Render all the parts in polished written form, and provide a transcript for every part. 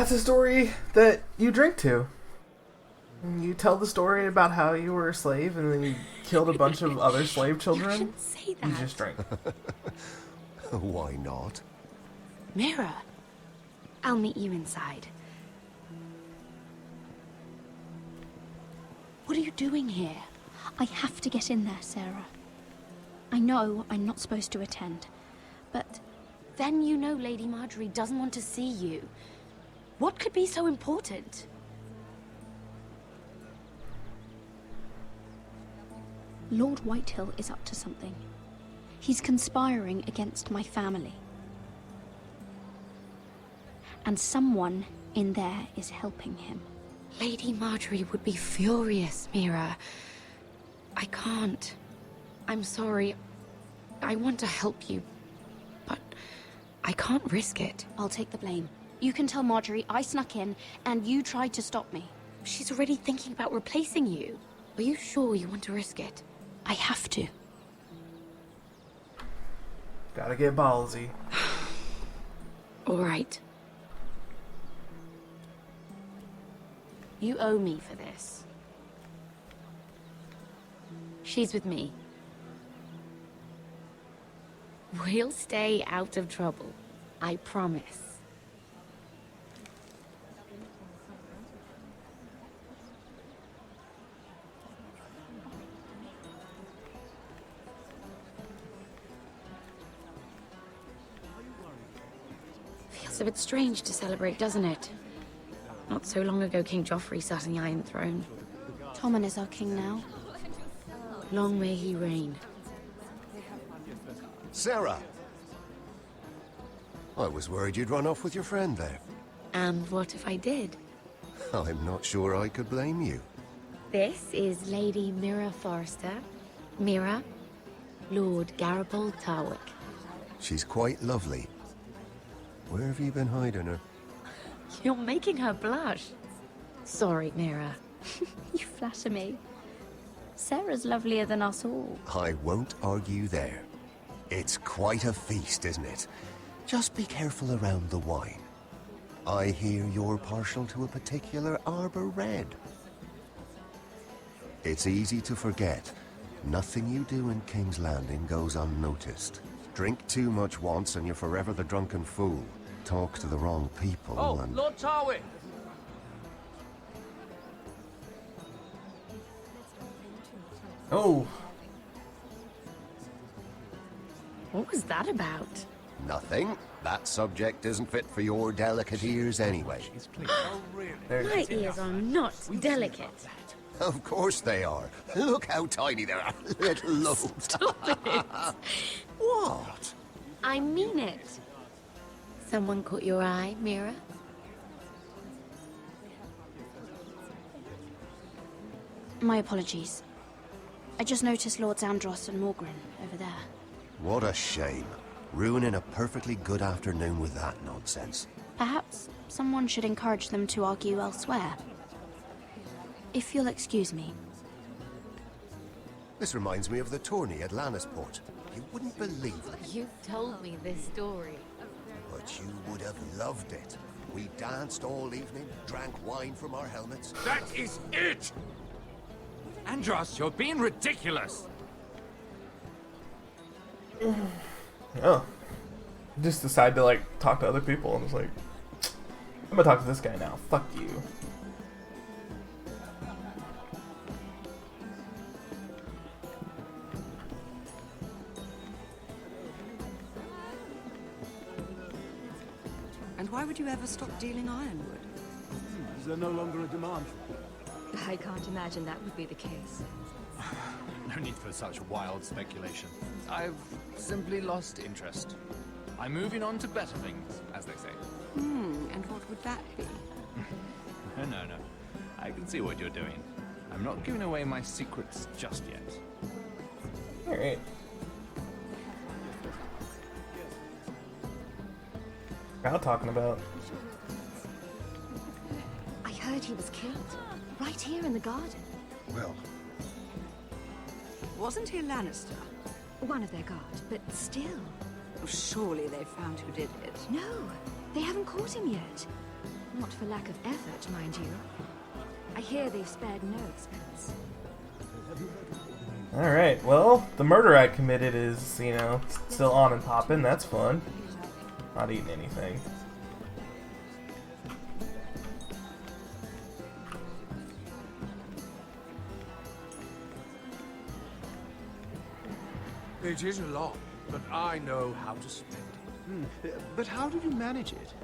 That's a story that you drink to. You tell the story about how you were a slave and then you killed a bunch of other slave children. You shouldn't say that. You just drink. Why not? Mira, I'll meet you inside. What are you doing here? I have to get in there, Sarah. I know I'm not supposed to attend, but... Then you know Lady Marjorie doesn't want to see you. What could be so important? Lord Whitehill is up to something. He's conspiring against my family. And someone in there is helping him. Lady Marjorie would be furious, Mira. I can't. I'm sorry. I want to help you, but I can't risk it. I'll take the blame. You can tell Marjorie I snuck in and you tried to stop me. She's already thinking about replacing you. Are you sure you want to risk it? I have to. Gotta get ballsy. All right. You owe me for this. She's with me. We'll stay out of trouble. I promise. Feels a bit strange to celebrate, doesn't it? Not so long ago, King Joffrey sat on the Iron Throne. Tommen is our king now. Long may he reign. Sarah! I was worried you'd run off with your friend there. And what if I did? I'm not sure I could blame you. This is Lady Mira Forrester. Mira, Lord Garibald Tarwick. She's quite lovely. Where have you been hiding her? You're making her blush. Sorry, Mira. You flatter me. Sarah's lovelier than us all. I won't argue there. It's quite a feast, isn't it? Just be careful around the wine. I hear you're partial to a particular Arbor Red. It's easy to forget. Nothing you do in King's Landing goes unnoticed. Drink too much once and you're forever the drunken fool. Talk to the wrong people and... Lord Tarwick! Oh. What was that about? Nothing. That subject isn't fit for your delicate ears anyway. My ears are not delicate. Of course they are. Look how tiny they are. Little lobes. Stop it. What? I mean it. Someone caught your eye, Mira? My apologies. I just noticed Lords Andros and Morgren over there. What a shame. Ruining a perfectly good afternoon with that nonsense. Perhaps someone should encourage them to argue elsewhere. If you'll excuse me. This reminds me of the tourney at Lannisport. You wouldn't believe it, You told me this story. but you would have loved it. We danced all evening, drank wine from our helmets. That is it! Andros, you're being ridiculous! Oh. Just decide to, like, talk to other people and was like, I'm gonna talk to this guy now. Fuck you. And why would you ever stop dealing ironwood? Is there no longer a demand? I can't imagine that would be the case. No need for such wild speculation. I've simply lost interest. I'm moving on to better things, as they say. And what would that be? No. I can see what you're doing. I'm not giving away my secrets just yet. Alright. What y'all talking about? I heard he was killed. Right here in the garden. Well, Wasn't he a Lannister? One of their guard, but still. Oh, surely they found who did it. No, they haven't caught him yet. Not for lack of effort, mind you. I hear they've spared no expense. Alright, well, the murder I committed is, you know, still on and popping. That's fun. Not eating anything. It is a lot, but I know how to spend it. But how did you manage it?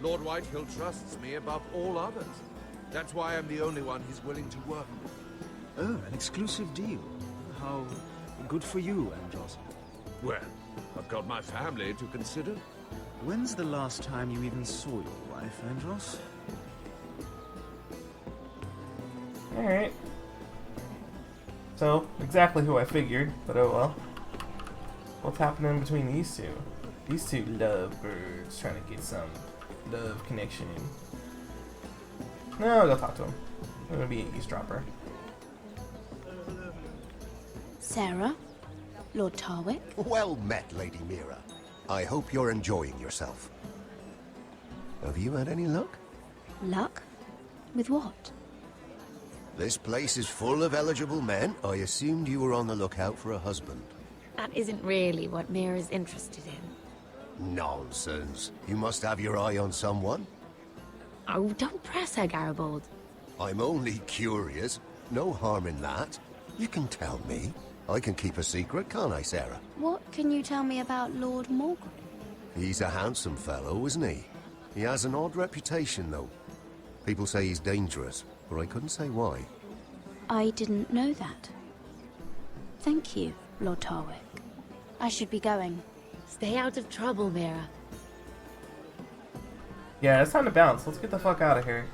Lord Whitehill trusts me above all others. That's why I'm the only one he's willing to work with. Oh, an exclusive deal. How good for you, Andros. Well, I've got my family to consider. When's the last time you even saw your wife, Andros? Alright. So, exactly who I figured, but oh well. What's happening between these two? These two lovebirds trying to get some love connection. No, I'll go talk to him. I'm gonna be an eavesdropper. Sarah? Lord Tarwick? Well met, Lady Mira. I hope you're enjoying yourself. Have you had any luck? Luck? With what? This place is full of eligible men. I assumed you were on the lookout for a husband. That isn't really what Mira's interested in. Nonsense. You must have your eye on someone. Oh, don't press her, Garibaldi. I'm only curious. No harm in that. You can tell me. I can keep a secret, can't I, Sarah? What can you tell me about Lord Morgan? He's a handsome fellow, isn't he? He has an odd reputation, though. People say he's dangerous, but I couldn't say why. I didn't know that. Thank you, Lord Tarwick. I should be going. Stay out of trouble, Mira. Yeah, it's time to bounce. Let's get the fuck out of here.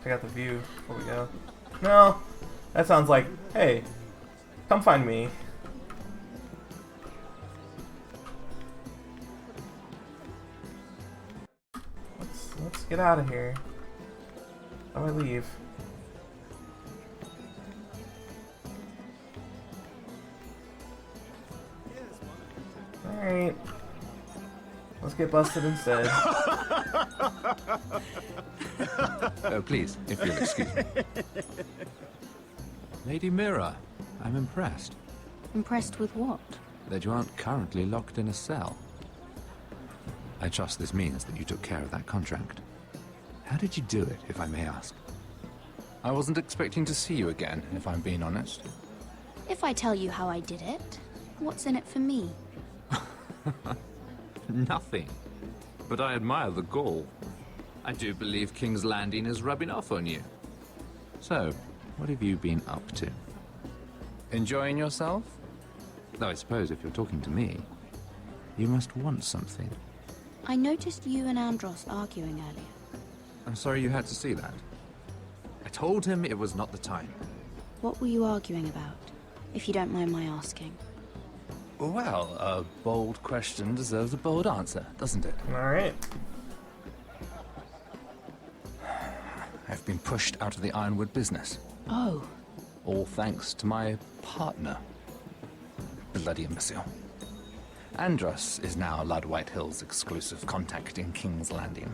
Check out the view before we go. No, that sounds like, hey, come find me. Let's get out of here. How do I leave? Alright. Let's get busted instead. Oh, please, if you'll excuse me. Lady Mira, I'm impressed Impressed with what? that you aren't currently locked in a cell. I trust this means that you took care of that contract. How did you do it, if I may ask? I wasn't expecting to see you again, if I'm being honest. If I tell you how I did it, what's in it for me? Nothing. But I admire the gall. I do believe King's Landing is rubbing off on you. So, what have you been up to? Enjoying yourself? Though I suppose if you're talking to me, you must want something. I noticed you and Andros arguing earlier. I'm sorry you had to see that. I told him it was not the time. What were you arguing about, if you don't mind my asking? Well, a bold question deserves a bold answer, doesn't it? Alright. I've been pushed out of the ironwood business. Oh. All thanks to my partner. Bloody imbecile. Andros is now Lord Whitehill's exclusive contact in King's Landing.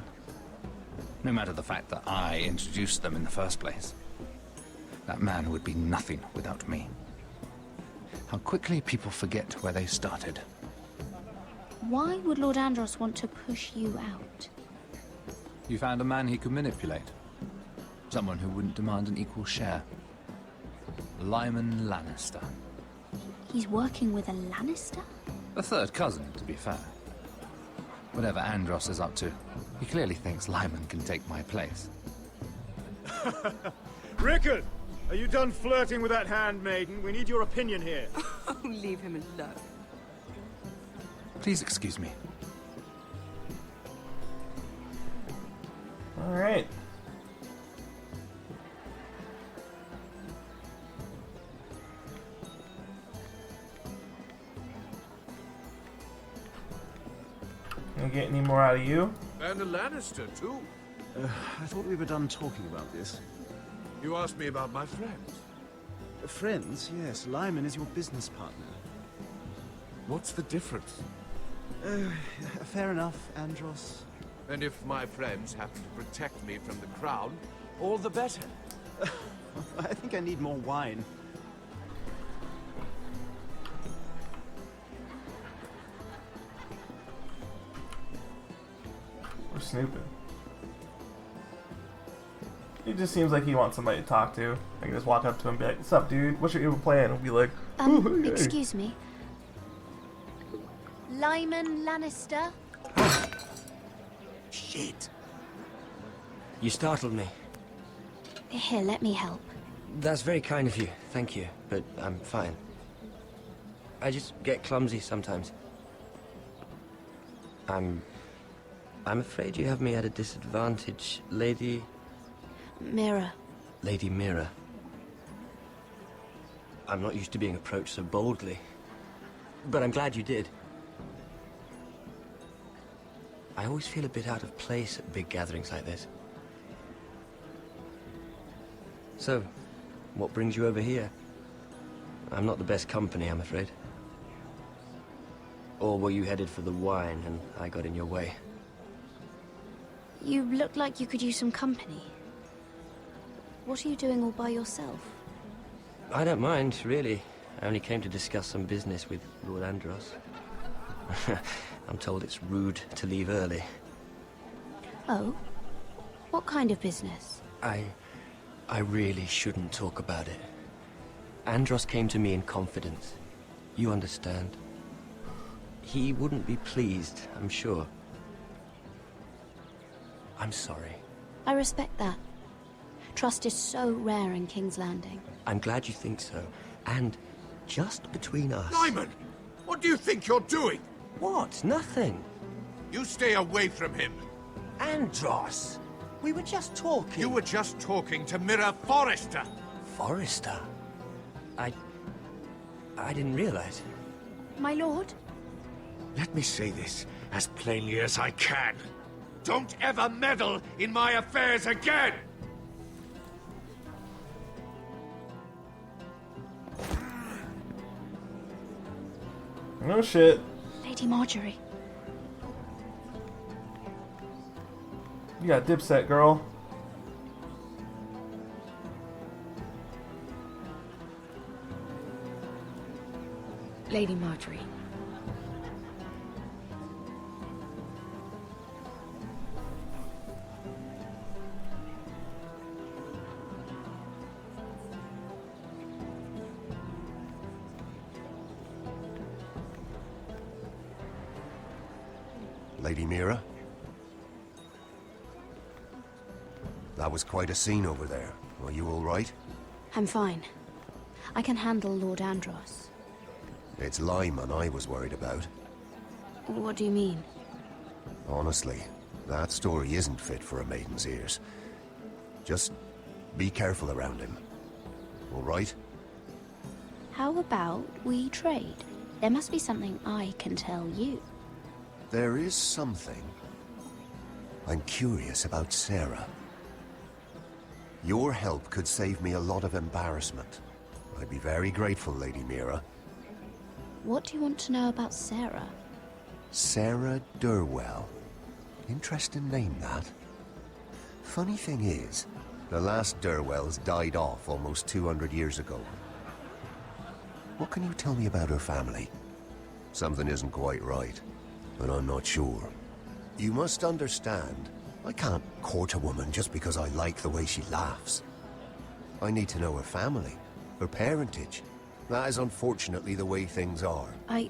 No matter the fact that I introduced them in the first place. That man would be nothing without me. How quickly people forget where they started. Why would Lord Andros want to push you out? You found a man he could manipulate. Someone who wouldn't demand an equal share. Lyman Lannister. He's working with a Lannister? A third cousin, to be fair. Whatever Andros is up to, he clearly thinks Lyman can take my place. Rickard! Are you done flirting with that handmaiden? We need your opinion here. Oh, leave him alone. Please excuse me. Alright. Gonna get any more out of you? And a Lannister, too. I thought we were done talking about this. You asked me about my friends. Friends, yes. Lyman is your business partner. What's the difference? Fair enough, Andros. And if my friends happen to protect me from the crown, all the better. I think I need more wine. We're snooping. He just seems like he wants somebody to talk to. I can just walk up to him and be like, "What's up, dude? What's your evil plan?" And be like, "Ooh, hey." Excuse me. Lyman Lannister? Shit. You startled me. Here, let me help. That's very kind of you, thank you, but I'm fine. I just get clumsy sometimes. I'm afraid you have me at a disadvantage, Lady... Mira. Lady Mira. I'm not used to being approached so boldly, but I'm glad you did. I always feel a bit out of place at big gatherings like this. So, what brings you over here? I'm not the best company, I'm afraid. Or were you headed for the wine and I got in your way? You look like you could use some company. What are you doing all by yourself? I don't mind, really. I only came to discuss some business with Lord Andros. I'm told it's rude to leave early. Oh? What kind of business? I really shouldn't talk about it. Andros came to me in confidence. You understand? He wouldn't be pleased, I'm sure. I'm sorry. I respect that. Trust is so rare in King's Landing. I'm glad you think so. And just between us... Lyman! What do you think you're doing? What? Nothing. You stay away from him. Andros! We were just talking. You were just talking to Mira Forrester. Forrester? I didn't realize. My lord? Let me say this as plainly as I can. Don't ever meddle in my affairs again! No shit. Lady Marjorie. You got dipset, girl. Lady Marjorie. Lady Mira? That was quite a scene over there. Are you all right? I'm fine. I can handle Lord Andros. It's Lyman I was worried about. What do you mean? Honestly, that story isn't fit for a maiden's ears. Just be careful around him. All right? How about we trade? There must be something I can tell you. There is something. I'm curious about Sarah. Your help could save me a lot of embarrassment. I'd be very grateful, Lady Mira. What do you want to know about Sarah? Sarah Durwell. Interesting name, that. Funny thing is, the last Durwells died off almost 200 years ago. What can you tell me about her family? Something isn't quite right, but I'm not sure. You must understand, I can't court a woman just because I like the way she laughs. I need to know her family, her parentage. That is unfortunately the way things are. I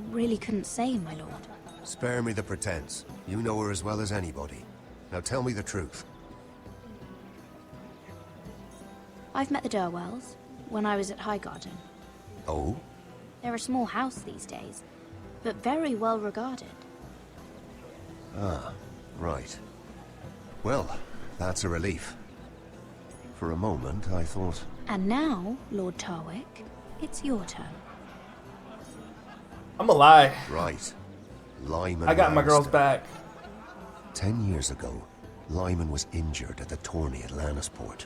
really couldn't say, my lord. Spare me the pretense. You know her as well as anybody. Now tell me the truth. I've met the Durwells when I was at Highgarden. Oh? They're a small house these days, but very well regarded. Ah, right. Well, that's a relief. For a moment, I thought... And now, Lord Tarwick, it's your turn. I'm a lie. Right. Lyman I got my girl's Lannister. back. 10 years ago, Lyman was injured at the tourney at Lannisport.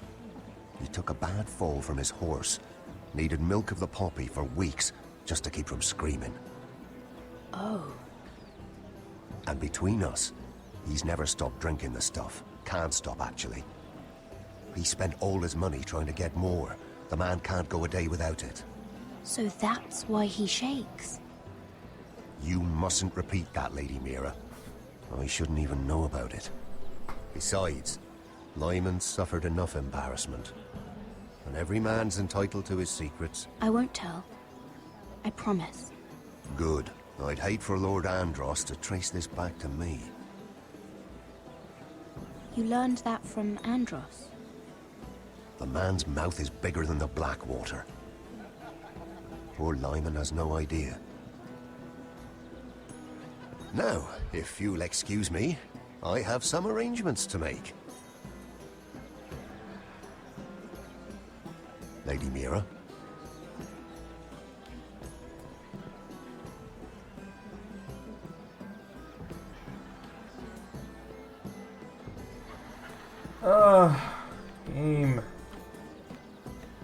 He took a bad fall from his horse. Needed milk of the poppy for weeks just to keep from screaming. Oh. And between us, he's never stopped drinking the stuff. Can't stop, actually. He spent all his money trying to get more. The man can't go a day without it. So that's why he shakes. You mustn't repeat that, Lady Mira. I shouldn't even know about it. Besides, Lyman's suffered enough embarrassment. And every man's entitled to his secrets. I won't tell. I promise. Good. I'd hate for Lord Andros to trace this back to me. You learned that from Andros? The man's mouth is bigger than the Blackwater. Poor Lyman has no idea. Now, if you'll excuse me, I have some arrangements to make. Lady Mira? Game.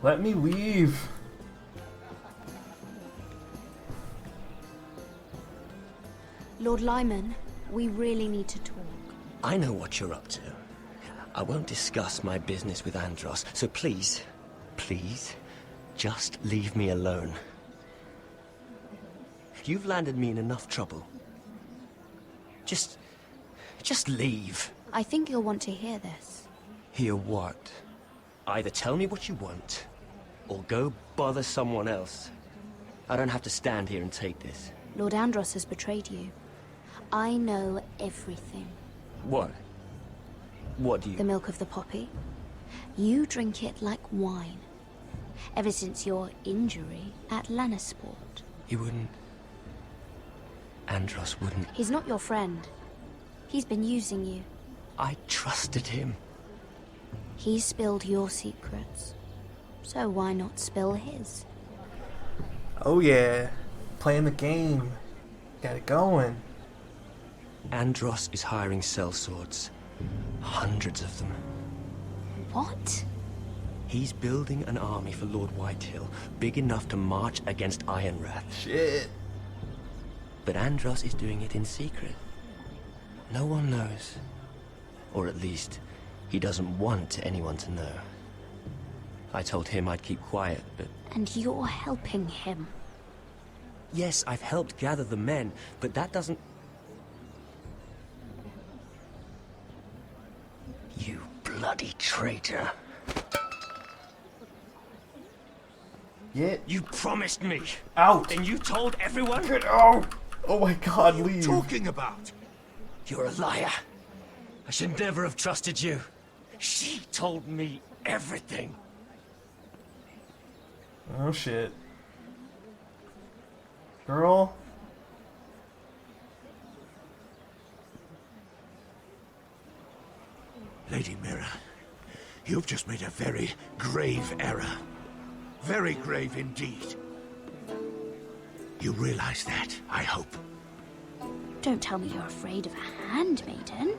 Let me leave. Lord Lyman, we really need to talk. I know what you're up to. I won't discuss my business with Andros, so please, just leave me alone. You've landed me in enough trouble. Just leave. I think you'll want to hear this. Hear what? Either tell me what you want, or go bother someone else. I don't have to stand here and take this. Lord Andros has betrayed you. I know everything. What? What do you... The milk of the poppy. You drink it like wine. Ever since your injury at Lannisport. He wouldn't... Andros wouldn't... He's not your friend. He's been using you. I trusted him. He spilled your secrets. So why not spill his? Oh yeah. Playing the game. Got it going. Andros is hiring sellswords. Hundreds of them. What? He's building an army for Lord Whitehill, big enough to march against Ironrath. Shit. But Andros is doing it in secret. No one knows. Or at least, he doesn't want anyone to know. I told him I'd keep quiet, but... And you're helping him. Yes, I've helped gather the men, but that doesn't... You bloody traitor. Get You promised me. out. And you told everyone? Get out. Oh my god, leave. Talking about? You're a liar. I should never have trusted you. She told me everything. Oh shit. Girl. Lady Mira, you've just made a very grave error. Very grave indeed. You realize that, I hope. Don't tell me you're afraid of a handmaiden.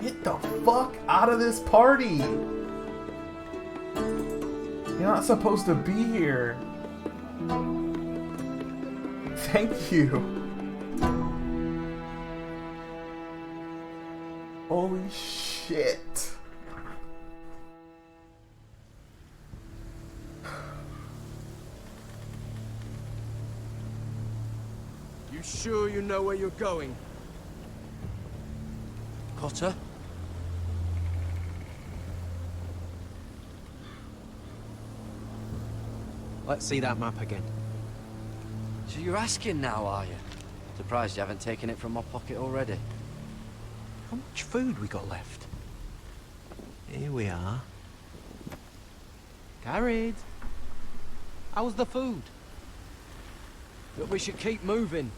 Get the fuck out of this party. You're not supposed to be here. Thank you. Holy shit. You sure you know where you're going? Potter? Let's see that map again. So you're asking now, are you? Surprised you haven't taken it from my pocket already. How much food we got left? Here we are. Carried. How's the food? But we should keep moving.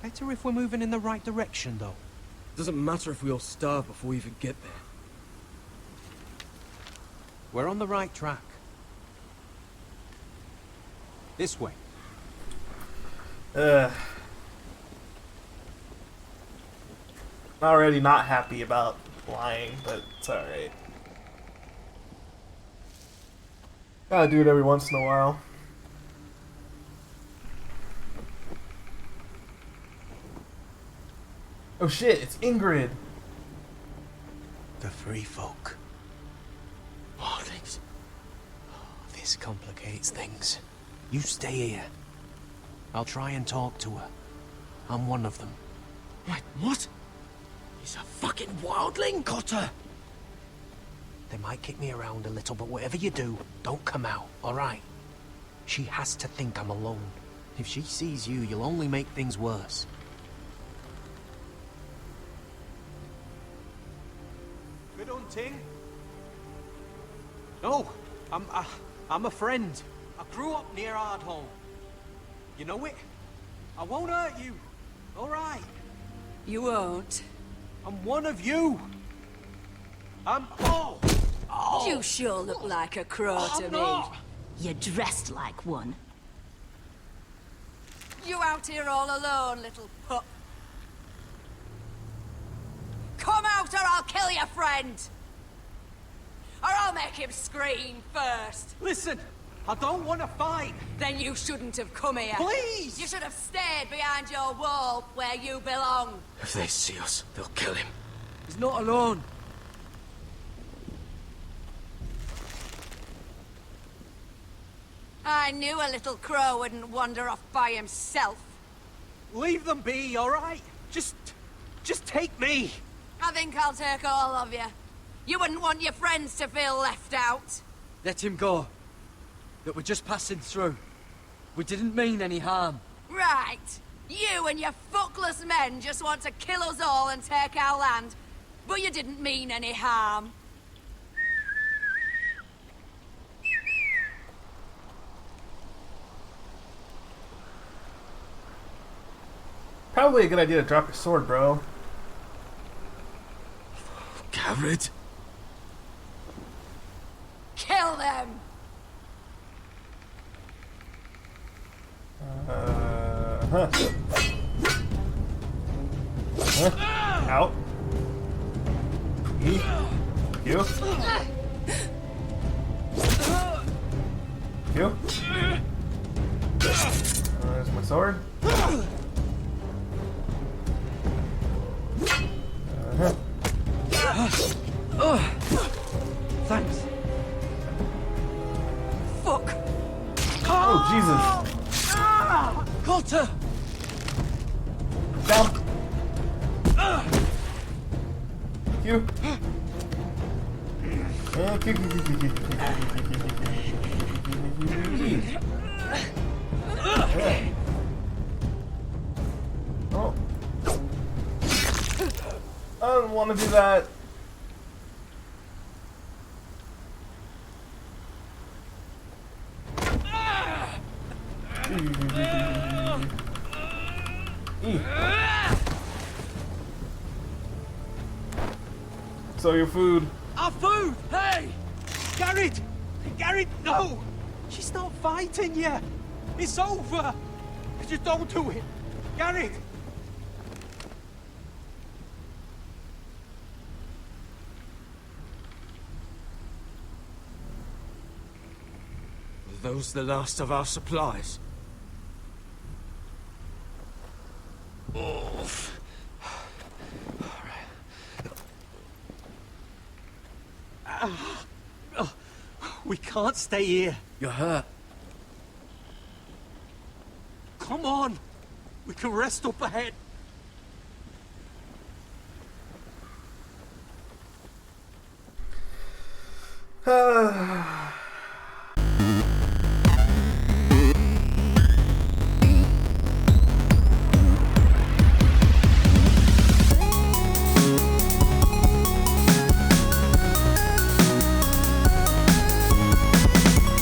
Better if we're moving in the right direction, though. Doesn't matter if we all starve before we even get there. We're on the right track. This way. Already not happy about lying, but it's alright. Gotta do it every once in a while. Oh shit, it's Ingrid. The free folk. Oh, this complicates things. You stay here. I'll try and talk to her. I'm one of them. Wait, what? He's a fucking wildling, Cotter! They might kick me around a little, but whatever you do, don't come out, alright? She has to think I'm alone. If she sees you, you'll only make things worse. Good hunting. No, I'm a friend. I grew up near Ardhall. You know it? I won't hurt you. All right. You won't. I'm one of you. Oh! You sure look like a crow to me. Not. You're dressed like one. You out here all alone, little pup. Come out or I'll kill your friend! Or I'll make him scream first. Listen, I don't want to fight. Then you shouldn't have come here. Please! You should have stayed behind your wall where you belong. If they see us, they'll kill him. He's not alone. I knew a little crow wouldn't wander off by himself. Leave them be, all right? Just take me. I think I'll take all of you. You wouldn't want your friends to feel left out. Let him go. That we're just passing through. We didn't mean any harm. Right. You and your fuckless men just want to kill us all and take our land. But you didn't mean any harm. Probably a good idea to drop your sword, bro. Garrett? Kill them! Out. E. You. You. There's my sword. Thanks. Fuck! Oh, Jesus. Cotter! Down. You. Oh. I don't want to do that. So your food. Our food! Hey! Garrett! Garrett, no! She's not fighting yet! It's over! Just don't do it! Garrett! Are those the last of our supplies? Oof. We can't stay here. You're hurt. Come on! We can rest up ahead.